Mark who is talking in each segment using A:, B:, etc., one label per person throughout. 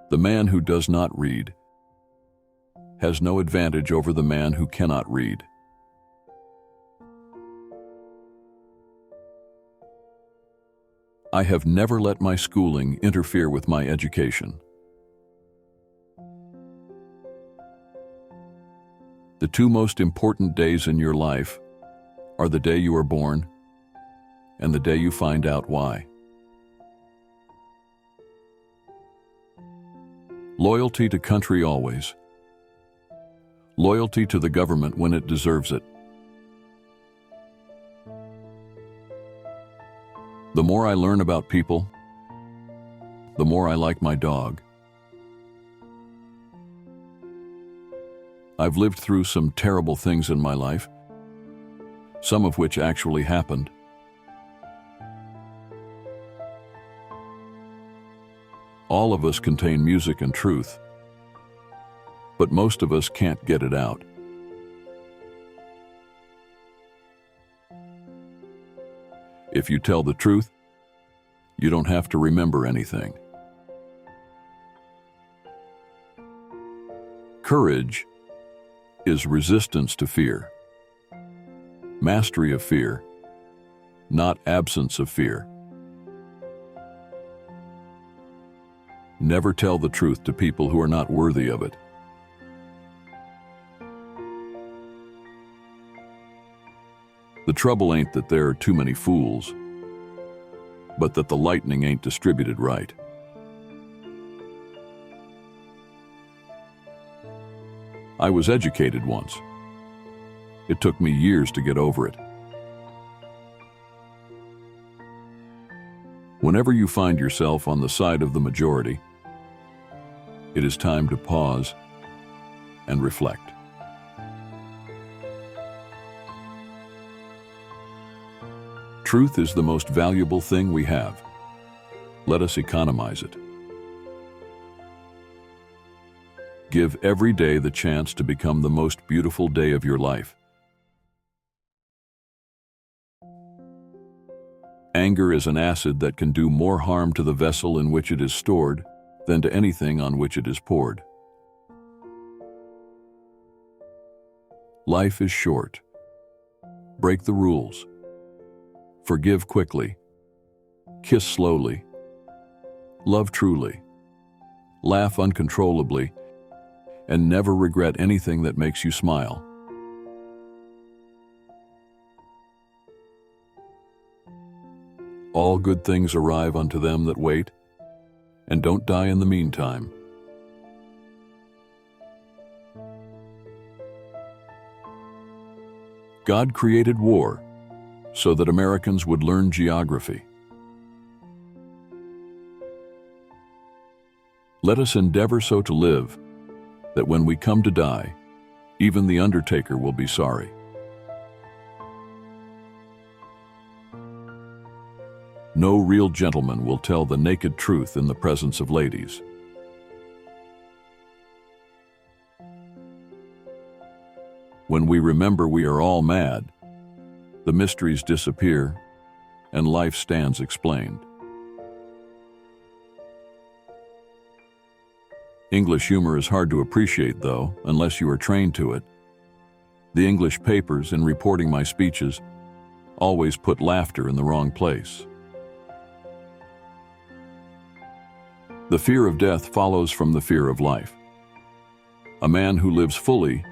A: The man who does not read has no advantage over the man who cannot read. I have never let my schooling interfere with my education. The two most important days in your life are the day you are born and the day you find out why. Loyalty to country always. Loyalty to the government when it deserves it. The more I learn about people, the more I like my dog. I've lived through some terrible things in my life, some of which actually happened. All of us contain music and truth, but most of us can't get it out. If you tell the truth, you don't have to remember anything. Courage is resistance to fear. Mastery of fear, not absence of fear. Never tell the truth to people who are not worthy of it. The trouble ain't that there are too many fools, but that the lightning ain't distributed right. I was educated once. It took me years to get over it. Whenever you find yourself on the side of the majority, it is time to pause and reflect. Truth is the most valuable thing we have. Let us economize it. Give every day the chance to become the most beautiful day of your life. Anger is an acid that can do more harm to the vessel in which it is stored than to anything on which it is poured. Life is short. Break the rules. Forgive quickly. Kiss slowly. Love truly. Laugh uncontrollably, and never regret anything that makes you smile. All good things arrive unto them that wait, and don't die in the meantime. God created war so that Americans would learn geography. Let us endeavor so to live that when we come to die, even the undertaker will be sorry. No real gentleman will tell the naked truth in the presence of ladies. When we remember we are all mad, the mysteries disappear and life stands explained. English humor is hard to appreciate, though, unless you are trained to it. The English papers, in reporting my speeches, always put laughter in the wrong place. The fear of death follows from the fear of life. A man who lives fully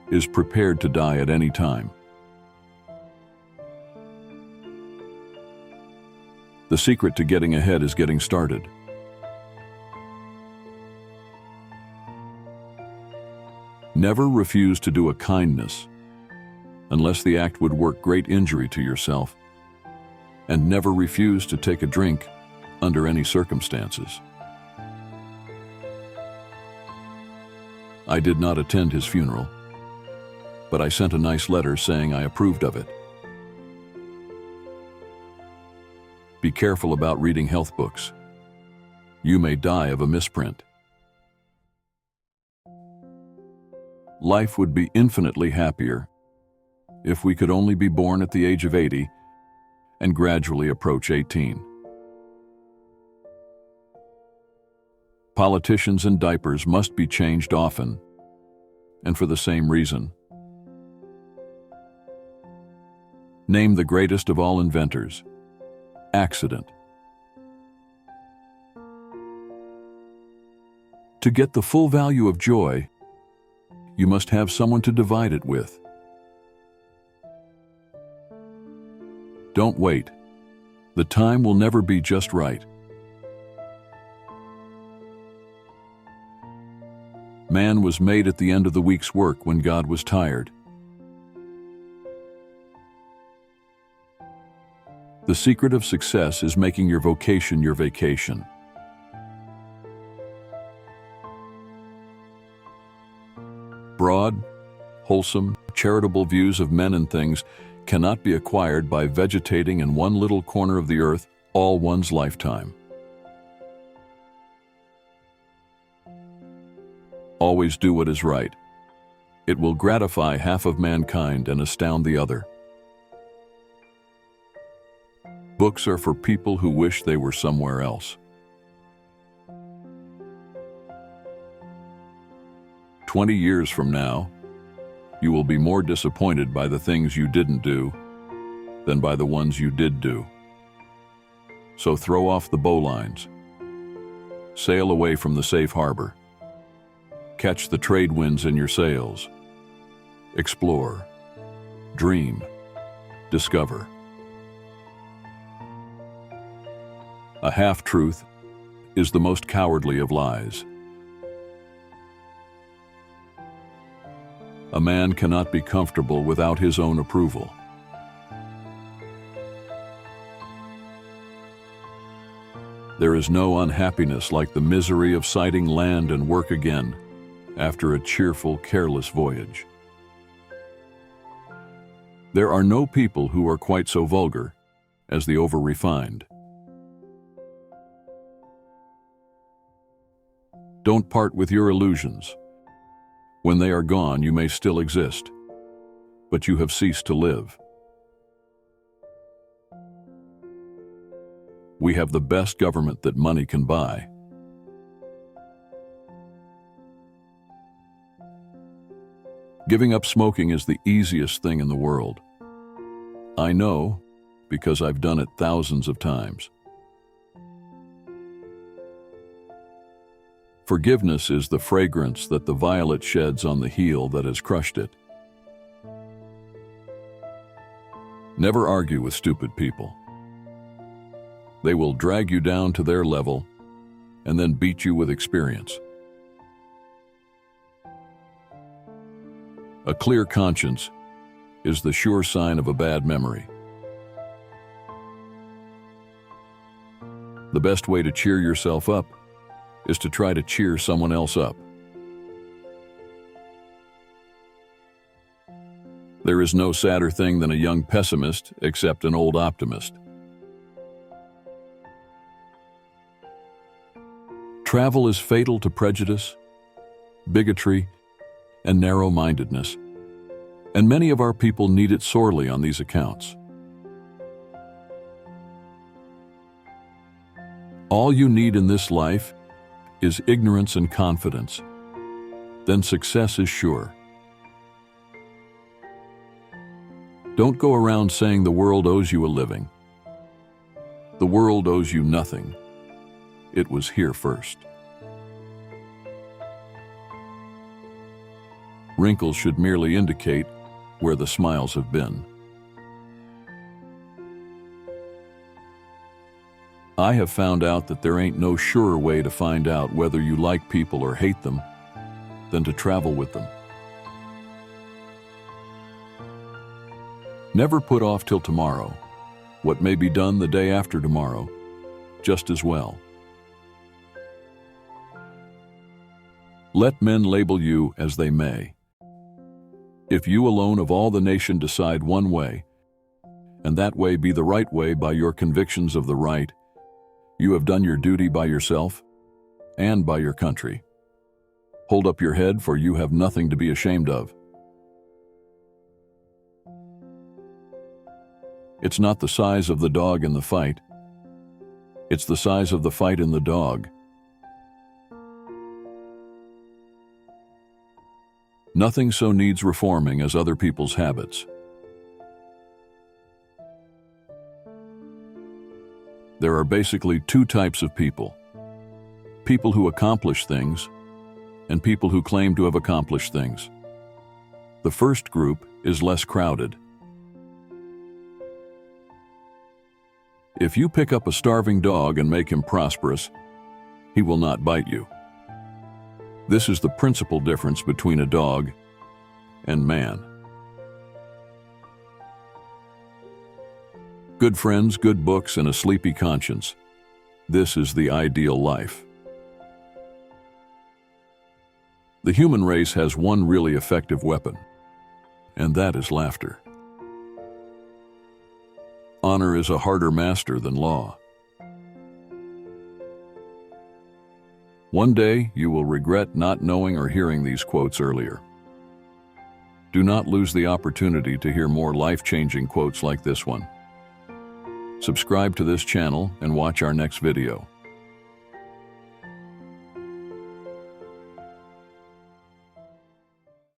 A: is prepared to die at any time. The secret to getting ahead is getting started. Never refuse to do a kindness unless the act would work great injury to yourself, and never refuse to take a drink under any circumstances. I did not attend his funeral, but I sent a nice letter saying I approved of it. Be careful about reading health books. You may die of a misprint. Life would be infinitely happier if we could only be born at the age of 80 and gradually approach 18. Politicians and diapers must be changed often, and for the same reason. Name the greatest of all inventors. Accident. To get the full value of joy, you must have someone to divide it with. Don't wait. The time will never be just right. Man was made at the end of the week's work when God was tired. The secret of success is making your vocation your vacation. Broad, wholesome, charitable views of men and things cannot be acquired by vegetating in one little corner of the earth all one's lifetime. Always do what is right. It will gratify half of mankind and astound the other. Books are for people who wish they were somewhere else. 20 years from now, you will be more disappointed by the things you didn't do than by the ones you did do. So throw off the bowlines. Sail away from the safe harbor. Catch the trade winds in your sails. Explore. Dream. Discover. A half-truth is the most cowardly of lies. A man cannot be comfortable without his own approval. There is no unhappiness like the misery of sighting land and work again after a cheerful, careless voyage. There are no people who are quite so vulgar as the over-refined. Don't part with your illusions. When they are gone, you may still exist, but you have ceased to live. We have the best government that money can buy. Giving up smoking is the easiest thing in the world. I know, because I've done it thousands of times. Forgiveness is the fragrance that the violet sheds on the heel that has crushed it. Never argue with stupid people. They will drag you down to their level and then beat you with experience. A clear conscience is the sure sign of a bad memory. The best way to cheer yourself up is to try to cheer someone else up. There is no sadder thing than a young pessimist except an old optimist. Travel is fatal to prejudice, bigotry, and narrow-mindedness, and many of our people need it sorely on these accounts. All you need in this life is ignorance and confidence. Then success is sure. Don't go around saying the world owes you a living. The world owes you nothing. It was here first. Wrinkles should merely indicate where the smiles have been. I have found out that there ain't no surer way to find out whether you like people or hate them than to travel with them. Never put off till tomorrow what may be done the day after tomorrow just as well. Let men label you as they may. If you alone of all the nation decide one way, and that way be the right way by your convictions of the right, you have done your duty by yourself and by your country. Hold up your head, for you have nothing to be ashamed of. It's not the size of the dog in the fight. It's the size of the fight in the dog. Nothing so needs reforming as other people's habits. There are basically two types of people: people who accomplish things and people who claim to have accomplished things. The first group is less crowded. If you pick up a starving dog and make him prosperous, he will not bite you. This is the principal difference between a dog and man. Good friends, good books, and a sleepy conscience. This is the ideal life. The human race has one really effective weapon, and that is laughter. Honor is a harder master than law. One day, you will regret not knowing or hearing these quotes earlier. Do not lose the opportunity to hear more life-changing quotes like this one. Subscribe to this channel and watch our next video.